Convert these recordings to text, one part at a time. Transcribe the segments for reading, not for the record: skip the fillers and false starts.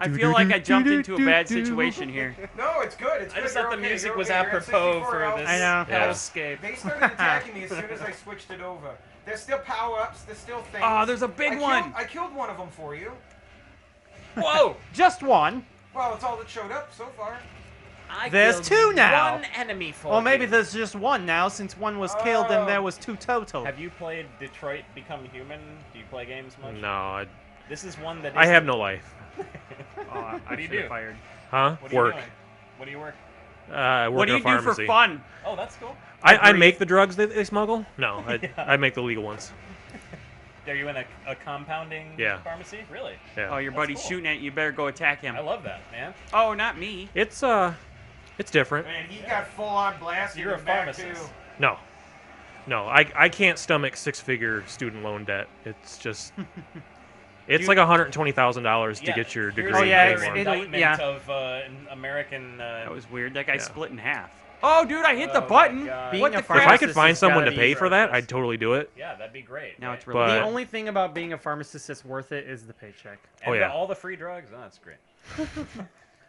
I feel like I jumped into a bad situation here. No, it's good. It's I good. just You're thought the okay. music You're was okay. You're at apropos 64 for health. this I know. hellscape. They started attacking me as soon as I switched it over. There's still power-ups. There's still things. Oh, there's a big one. I killed one of them for you. Whoa! Just one. Well, it's all that showed up so far. There's two now. One enemy for Well, maybe you. there's just one now, since one was killed and there was two total. Have you played Detroit Become Human? Do you play games much? No, This is one that I have no life. I do you should have do? fired. Huh? What are you Work. doing? What do you work? I work What do in you a do for pharmacy. fun? Oh, that's cool. I make the drugs they smuggle? No, I make the legal ones. Are you in a compounding pharmacy? Really? Yeah. Oh, your That's buddy's cool. shooting at you. You better go attack him. I love that, man. Oh, not me. It's different. Man, he got full-on blasted. You're a in the back, pharmacist. too. No, I can't stomach six-figure student loan debt. It's just, it's like $120,000 to get your degree. Here's yeah, another it'll- indictment yeah. of an American. That was weird. That guy Yeah. split in half. Oh, dude, I hit the Oh, my button. God. What Being the a If crap? I could Pharmacist find has someone gotta to be pay for that, breakfast. I'd totally do it. Yeah, that'd be great. Now right? it's really But- The only thing about being a pharmacist that's worth it is the paycheck. And Oh, yeah. all the free drugs. Oh, that's great.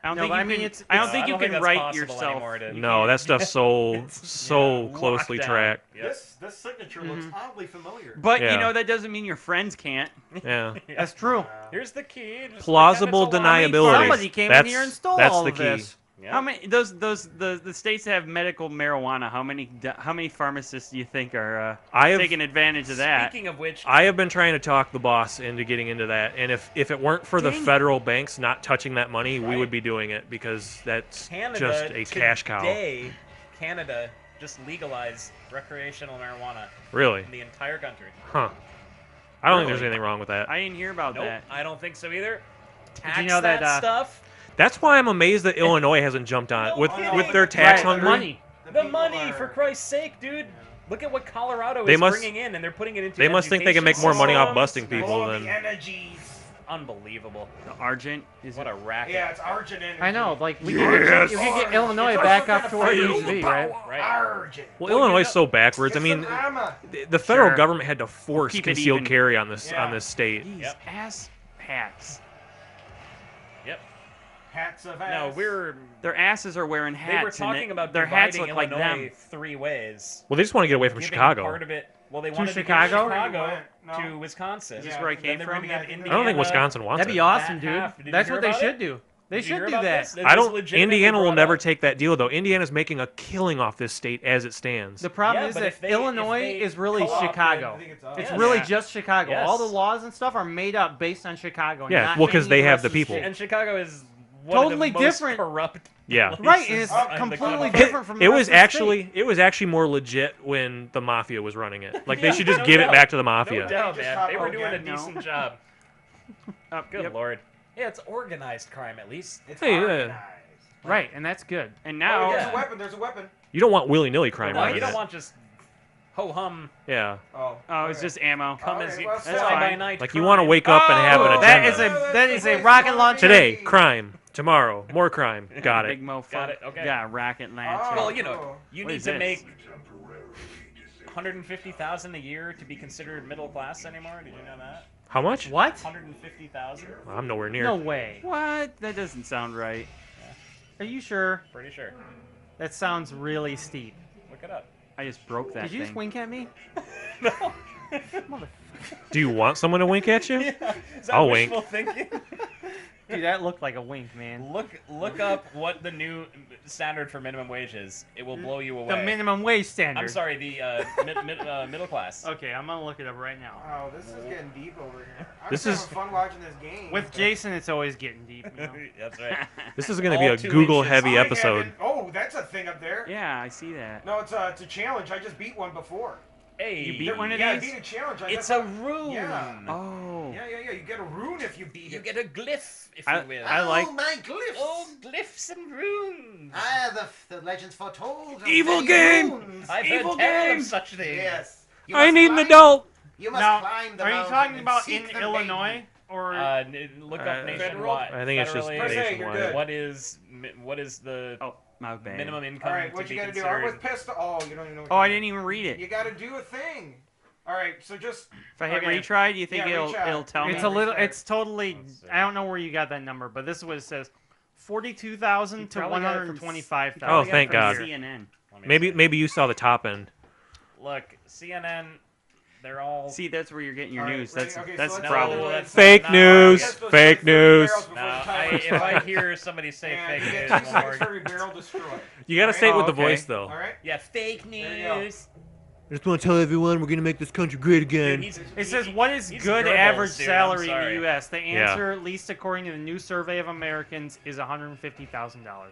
I don't No, think but you I mean, can. it's- I don't it's- think I you don't can think that's write possible yourself. anymore to- No, that stuff's so closely Lockdown. tracked. Yep. This signature looks oddly familiar. But Yeah. you know that doesn't mean your friends can't. Yeah. That's true. Here's the key. Just Plausible pretend it's a deniability. lie. Somebody came in That's- here and stole that's all the of key. this. Yeah. How many the states that have medical marijuana? How many pharmacists do you think are taking advantage of that? Speaking of which, I have been trying to talk the boss into getting into that, and if it weren't for the Dang. federal banks not touching that money, we Right. would be doing it because that's Canada just a cash cow. today, Canada just legalized recreational marijuana Really? in the entire country. Huh. I don't think there's Really? anything wrong with that. I didn't hear about Nope, that. I don't think so either. Tax you know that, stuff? That's why I'm amazed that Illinois hasn't jumped on it No with kidding. their tax Right, hungry. money. The people money, are- for Christ's sake, dude. Look at what Colorado They is must- bringing in, and they're putting it into They must think they can make more money off systems. busting people All than. the energies. Unbelievable. The Argent is What a racket. Yeah, it's Argent energy. I know, like we Yes. can get Illinois It's back also up got to a where it fighting used to be, right? Right. Argent. Well, Well, you Illinois is know- so backwards. I It's mean, the drama. the federal Sure. government had to force Keep it concealed even. carry on this Yeah. on this state. these Yep. ass hats. Yep. Hats of No, ass. Their asses are wearing They hats. were and talking about their hats dividing look like Illinois them. 3 ways. Well, they just want to get away from Giving Chicago. Part of it. Well, they To wanted Chicago? to give Chicago No. to Wisconsin. Is this where I Then came they're from? gonna give I I don't think Indiana- Wisconsin wants That'd be it. awesome, That half. dude. Did you That's hear what they about should it? do. They Did you should hear do about that. this? This I is don't. legitimately Indiana will brought never up. take that deal, though. Indiana's making a killing off this state as it stands. The problem Yeah, is but that if they- Illinois if they is really co-opted- Chicago. I think it's us. It's Yes. really Yeah. just Chicago. Yes. All the laws and stuff are made up based on Chicago. Yeah, not well, 'cause any they have rest the of people. state. And Chicago is one Totally of the most different. corrupt. Yeah. places Right, and it's in the completely country. different from the It rest was of the actually more legit when the mafia was running it. Like they Yeah, should just no give doubt. it back to the No mafia. doubt, Just man. talk They were about doing a getting- decent job. Good Yep. lord. Yeah, it's organized crime at least. It's Hey, organized. state. Right, and that's good. And Oh, now, there's yeah. a weapon. There's a weapon. You don't want willy-nilly crime No, running you don't it. want just ho hum Yeah. Oh. oh, it's okay. just ammo. come All as right, you well, fly that's by fine. night. Like you want to wake up and Oh, have an agenda. that is a rocket launcher. Today, crime. Tomorrow, more crime. Got it. Big mofo. Got it, okay. Got a rocket launcher. Oh. Well, you know, Cool. you What need is to this? make 150,000 a year to be considered middle class anymore. Did you know that? How much? What? 150,000. I'm nowhere near. No way. What? That doesn't sound right. Are you sure? Pretty sure. That sounds really steep. Look it up. I just broke that Did you thing. just wink at me? No. Do you want someone to wink at you? Is that I'll wink. wishful thinking? Dude, that looked like a wink, man. Look up what the new standard for minimum wage is. It will blow you away. The minimum wage standard. I'm sorry, the middle class. Okay, I'm gonna look it up right now. Oh, this is getting deep over here. I'm This just is- having fun watching this game. With Jason, it's always getting deep. You know? That's right. This is going to be All a 2 Google-heavy I episode. haven't- Oh, that's a thing up there. Yeah, I see that. No, it's a challenge. I just beat one before. Hey, You beat one of Yeah, I these? beat a challenge. It's a rune. Yeah. Oh. Yeah. You get a rune if you beat You it. get a glyph, if I- you will. I like- Oh, my glyphs! Oh, glyphs and runes. The legends foretold. of Evil many game! runes. I've Evil heard tell game! of such things. Yes. You I must need an climb- adult. You must Now, climb the are you mountain talking and about seek in the Illinois maiden. or? Look up Federal? nationwide. I think it's just Federally, Press A, you're nationwide. good. What is the? Oh. My bad. minimum income All right, to what be you gotta do? considered. I was pissed. Oh, you don't even know. What Oh, you I do. didn't even read it. You gotta do a thing. All right, so just If I hit okay. retry, do you think Yeah, retry. it'll tell me? It's a little. Restart. It's totally. Let's see. I don't know where you got that number, but this is what it says: 42,000 to Probably got it from 125,000. Oh, thank God. CNN. Let me Maybe see. you saw the top end. Look, CNN, they're all. See, that's where you're getting your All right, news. ready? That's Okay, that's so the let's problem. go. That's Fake not- news. Yes, those Fake 30 news. barrels before No, the timer if I expires. hear somebody say And fake you news, get 2 I'm seconds worried. for every barrel destroyed. You got to say it with the okay. voice though. All right. Yeah, fake There you go. news. I just want to tell everyone we're gonna make this country great again. Dude, It says, what is he's good Goebbels, average dude, I'm salary in sorry. the U.S.? The Yeah. answer, at least according to the new survey of Americans, is $150,000.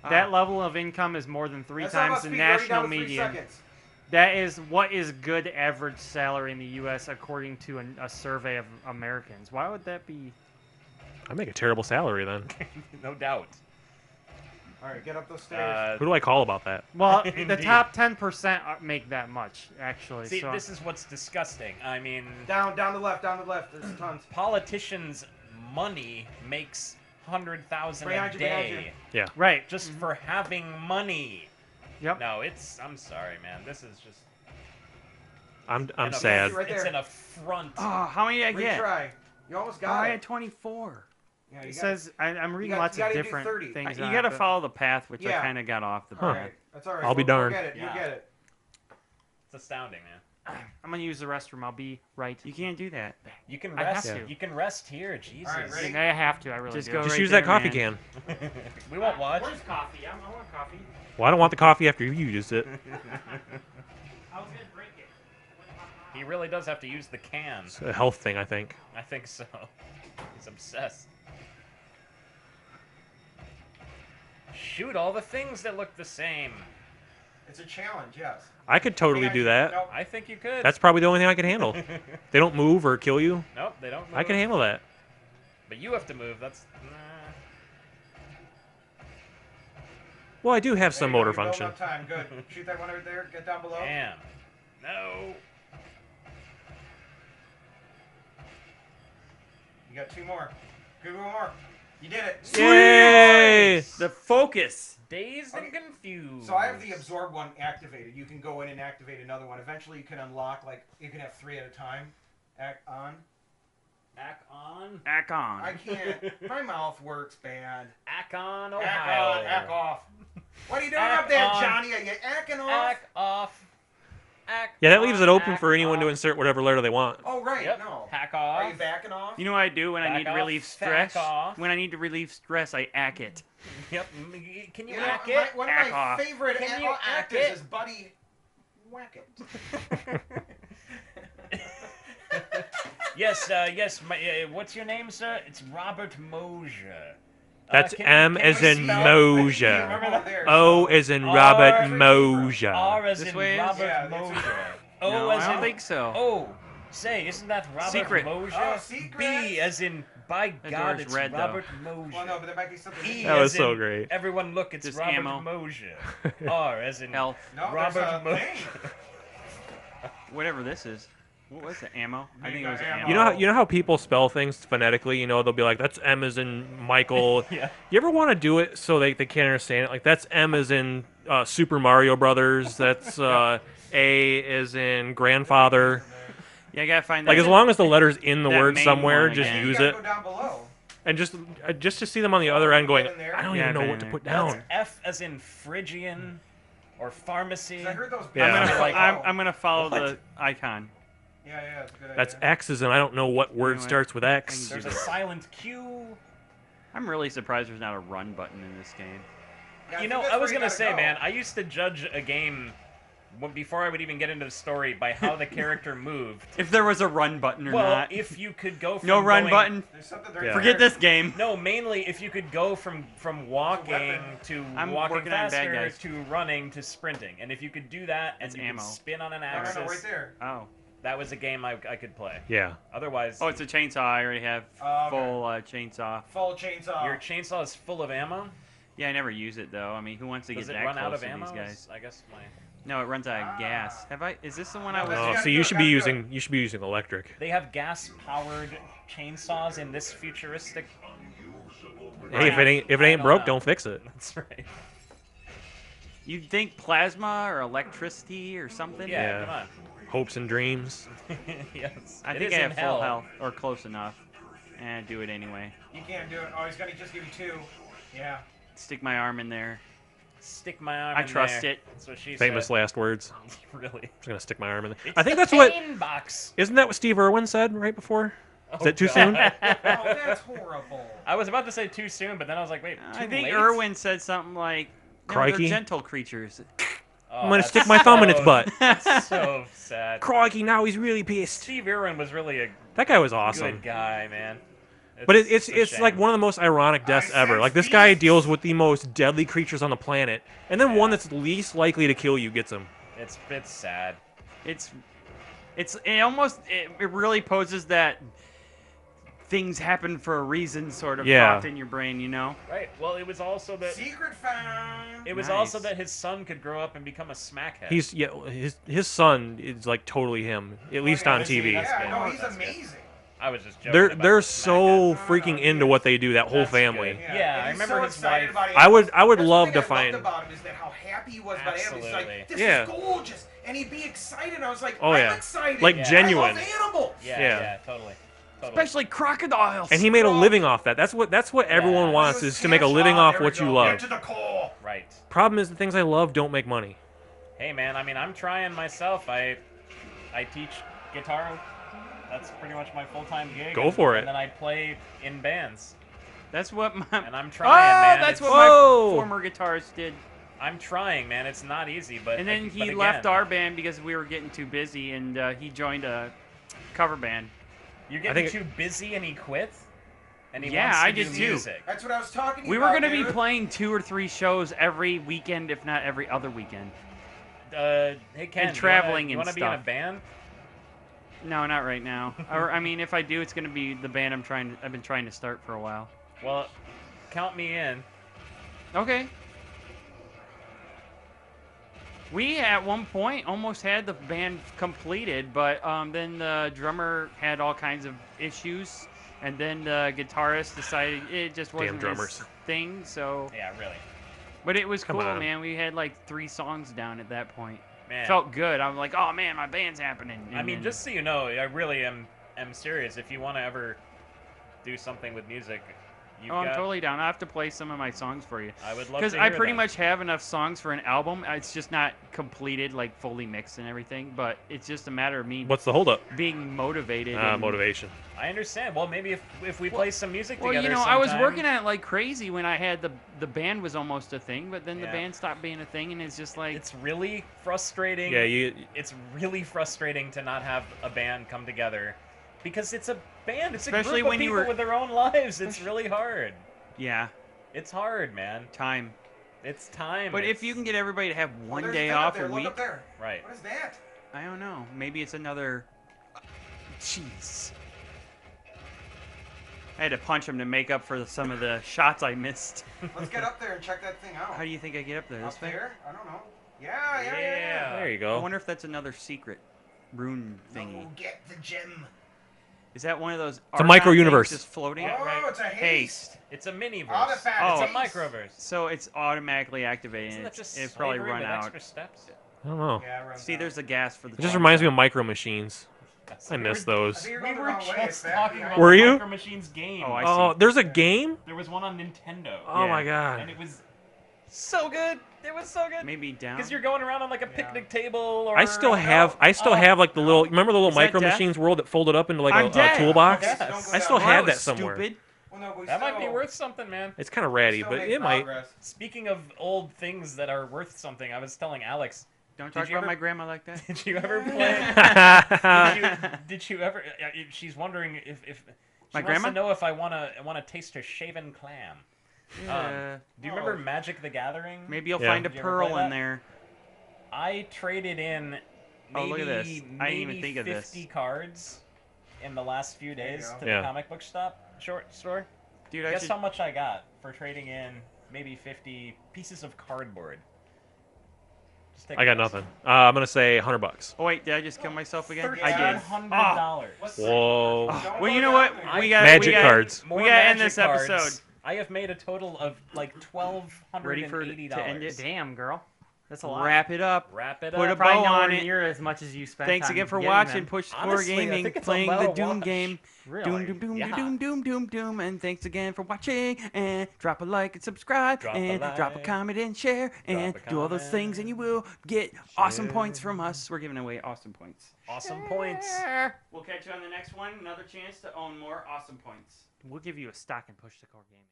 Ah. That level of income is more than 3 That's not times about the speed. You're already national down to 3 median. seconds. That is what is good average salary in the U.S. according to a survey of Americans. Why would that be? I make a terrible salary then. No doubt. All right, get up those stairs. Who do I call about that? Well, the Indeed. top 10% make that much, actually. See, so. this is what's disgusting. I mean, Down to left, down to left. There's tons. politicians' money makes 100,000 a Behind you, behind day Right. just for having money. Yep. No, it's. I'm sorry, man. This is just. I'm an sad. Right It's there. an affront. Oh, how many did I get? Retry. You almost Oh, got I it. had 24. Yeah, you It got says, I'm reading got- lots you of gotta do different 30. things. You on got to it, but follow the path, which I Yeah. kind of got off the it. All path. right, that's all right. I'll be We'll darned. get it. Yeah. You get it. It's astounding, man. I'm going to use the restroom. I'll be right. You can't do that. You can I have rest. to. You can rest here. Jesus. All right, ready? I have to. I really Just do. go Just right use that there, coffee man. can. We won't watch. Where's coffee? I want coffee. Well, I don't want the coffee after you used it. I was going to drink it. He really does have to use the can. It's a health thing, I think. I think so. He's obsessed. Shoot all the things that look the same. It's a challenge, yes. I could totally do that. Nope. I think you could. That's probably the only thing I can handle. They don't move or kill you. Nope, they don't move. I can handle that. But you have to move. That's. Well, I do have some There you motor go, you're function. building up time. Good. Shoot that one right there. Get down below. Damn. No. You got 2 more. Good, 1 more. You did it. Yay! The focus. Dazed and Okay. confused. So I have the absorb one activated. You can go in and activate another one. Eventually, you can unlock you can have 3 at a time. Act on. Ack on. Ack on. I can't. My mouth works bad. Akon, Ack Ohio. on. Ack off. What are you doing Ack up there, on. Johnny? Are you acting off? Ack off. Ack Yeah, that leaves on, it open ack for anyone to off. insert whatever letter they want. Oh right. Yep. No. Hack Are you off. backing off? You know what I do when I Back need to off, relieve back stress? off. When I need to relieve stress, I ack it. Yep. Can you You know, hack it? one of Ack my off. favorite Can you ack actors it? is Buddy Wackett. Yes, what's your name, sir? It's Robert Mosier. That's Can M can as we in spell- Mosier. Remember that there, O so- as in R- Robert R Mosier. as This in way is? Robert Yeah, it's- Mosier. No, O I as don't in think so. Oh, say, isn't that Robert Secret. Mosier? Oh, secret. B as in by That God, door's it's red, though. Robert Mosier. Well, no, but there might be something. E That was as so in, great. Everyone look, it's Just Robert ammo. Mosier. R as in Health. No, Robert there's a Mosier. thing. Whatever this is. What was it? Ammo? I think it was ammo. ammo. You know how people spell things phonetically? You know, they'll be like, that's M as in Michael. Yeah. You ever want to do it so they can't understand it? Like, that's M as in Super Mario Brothers. That's A as in grandfather. Yeah, I gotta find that. Like, as long as the letter's in the That word main somewhere, one just again. You use gotta it. go down below. And just to see them on the other end going, Get in there. I don't Yeah, even know I've what to been put That's down. F as in Phrygian or pharmacy. 'Cause I heard those. Yeah. I'm gonna, people like, like, I'm gonna follow What? the icon. Yeah, yeah, it's a good That's idea. X's, and I don't know what word Anyway. starts with X. There's a silent Q. I'm really surprised there's not a run button in this game. Yeah, You think know, that's I where was you gonna gotta say, go. man, I used to judge a game before I would even get into the story by how the character moved. If there was a run button or Well, not. if you could go from No run going- button. There's something right Yeah. Forget there. this game. No, mainly if you could go from walking weapon. to I'm walking working on bad faster guys. to running to sprinting, and if you could do that and That's you ammo. could spin on an No, axis, no, right there. Oh. that was a game I could play. Yeah. Otherwise, Oh, it's a chainsaw. I already have Oh, okay. full chainsaw. Full chainsaw. your chainsaw is full of ammo. Yeah, I never use it though. I mean, who wants to Does get it that run close out of to ammo? these guys? I guess my. No, it runs out of gas. Have I? Is this the one I No, was? that's- Oh, gotta so do you it, should be gotta do using electric. They have gas-powered chainsaws in this futuristic. Hey, if it ain't broke, don't fix it. That's right. You'd think plasma or electricity or something. Yeah, Yeah. come on. Hopes and dreams. Yes. I it think is I in have hell. full health or close enough. And do it anyway. You can't do it. Oh, he's gonna just give you 2. Yeah. Stick my arm in there. Stick my arm I in trust there. it. That's what she Famous said. last words. Really? Just gonna stick my arm in there. It's I think the that's what. pain box. Isn't that what Steve Irwin said right before? Oh, Is that too God. soon? Oh, that's horrible. I was about to say too soon, but then I was like, wait, too I think late? Irwin said something like, no, they're Crikey. gentle creatures. Oh, I'm gonna that's stick my thumb in its so- butt. That's so sad. Crikey, now he's really pissed. Steve Irwin was really a That guy was awesome. good guy, man. But it's a it's like shame. one of the most ironic deaths I ever. sense Like this guy beasts. deals with the most deadly creatures on the planet, and then one Yeah. that's least likely to kill you gets him. It's sad. It really poses that things happen for a reason sort of Yeah. thought in your brain, you know? Right. Well, it was also that Secret found. it was Nice. also that his son could grow up and become a smackhead. His son is like totally him, at least on is he? TV. That's Yeah, good. no, he's That's good. amazing. I was just joking. They're about they're the so smackhead. freaking into what they do. That whole That's family. good. Yeah, and I he's remember so his excited wife- about I would animals. That's the love thing to I find. loved about him is that how happy he was about animals. He's Absolutely. like, this Yeah. is gorgeous, and he'd be excited. I was like, Oh, I'm yeah. excited. Like, Yeah. genuine. I love animals. Yeah, Yeah. yeah, totally. Especially crocodiles. And he made a living off that. That's what everyone Yeah. wants He was is to make a cash living out. off There we what you go. love. Get to the core. Right. Problem is the things I love don't make money. Hey, man. I mean, I'm trying myself. I teach guitar. That's pretty much my full-time gig. Go for it. And then I play in bands. That's what my And I'm trying, man. that's It's- what my Whoa. former guitarist did. I'm trying, man. It's not easy, but And then but he again, left our band because we were getting too busy, and he joined a cover band. You're I getting think- too busy, and he quit. And he Yeah, wants to I do did too. music. That's what I was talking We about. were going to be dude. playing 2 or 3 shows every weekend, if not every other weekend. Hey Ken, And traveling you and wanna be in a stuff. band? No, not right now. Or I mean, if I do, it's going to be the band I've been trying to start for a while. Well, count me in. Okay. We at one point almost had the band completed, but then the drummer had all kinds of issues, and then the guitarist decided it just wasn't drummers. his thing. So, Yeah, really. but it was Come cool, on. man. We had like 3 songs down at that point. Man. Felt good. I'm like, oh man, my band's happening. I And mean, then- just so you know, I really am serious. If you want to ever do something with music, you've oh, I'm got, totally down. I have to play some of my songs for you. I would love Because to I hear pretty them. much have enough songs for an album. It's just not completed, like fully mixed and everything. But it's just a matter of me What's the holdup? being motivated. and- Motivation. I understand. Well, maybe if we play some music Well, together you know, I was sometime- working at it like crazy when I had the band was almost a thing, but then the Yeah. band stopped being a thing, and it's just like It's really frustrating. Yeah, It's really frustrating to not have a band come together, because it's a band. It's Especially a group when of you people were- with their own lives. It's really hard. yeah, It's hard, man. time. It's time. But if It's- you can get everybody to have Oh, one there's day that up off there. a Look week, up there. right. What is that? I don't know. Maybe it's another. Jeez. I had to punch him to make up for some of the shots I missed. Let's get up there and check that thing out. How do you think I get up there? This Up way? there? I don't know. Yeah. There you I go. wonder if that's another secret rune thingy. Oh, get the gem. Is that one of those? It's a micro Argon universe. things just floating. Yeah, Oh, right. it's a haste. It's a mini verse. Artifact Oh. It's a haste. microverse. So it's automatically activating. Isn't that just It's probably slavery run with out. extra steps? I don't know. Yeah, it runs See, out. there's a gas for the. It just top. reminds me of Micro Machines. I We miss were- those. I think you're We going the were wrong way. It's just that talking behind about Were the you? Micro Machines game. Oh, I Oh, see. there's a game? There was one on Nintendo. Oh Yeah. my And god. it was so good. It was so good. Maybe down. Because you're going around on like a picnic table or I still Oh, have like the no. little remember the little Is that Micro death? Machines world that folded up into like I'm a dead. toolbox? Yes. Don't go I that still way. have Well, that was somewhere. Stupid. Well, no, but we That might be still- worth something, man. It's kind of ratty, still but make it might. progress. Speaking of old things that are worth something, I was telling Alex, Don't Did talk you about ever- my grandma like that. did you ever play? did you ever? She's wondering if she My wants grandma? to know if I wanna taste her shaven clam. Yeah. Do you remember Oh. Magic the Gathering? Maybe you'll Yeah. find a Did you ever pearl play in that? there. I traded in maybe, Oh, look at this. I didn't even maybe think of this. 50 cards in the last few There you days go. to Yeah. the comic book short store. Dude, I Guess should. how much I got for trading in maybe 50 pieces of cardboard? Just take I a got guess. nothing. I'm gonna say $100. Oh wait, did I just kill myself again? I Yeah. did. $1,300. What's Whoa. Don't Well, go you know down what? there. We got Magic we got, cards. More We gotta end magic this cards. episode. I have made a total of like $1,280. Ready for it to end it? Damn, girl. That's a lot. wrap it up. Wrap it Put up. a Probably bow nowhere on it. near as much as you spent. Thanks on again for getting watching them. Push Score Honestly, I Gaming, think it's playing about the a Doom wash. game. Really? Doom, doom, doom, Yeah. doom, doom, doom, doom. And thanks again for watching. And drop a like and subscribe. Drop a and drop a like. comment and share. And a do all those things, and you will get awesome points from us. We're giving away awesome points. Awesome points. We'll catch you on the next one. Another chance to own more awesome points. We'll give you a stock in Push the Core Gaming.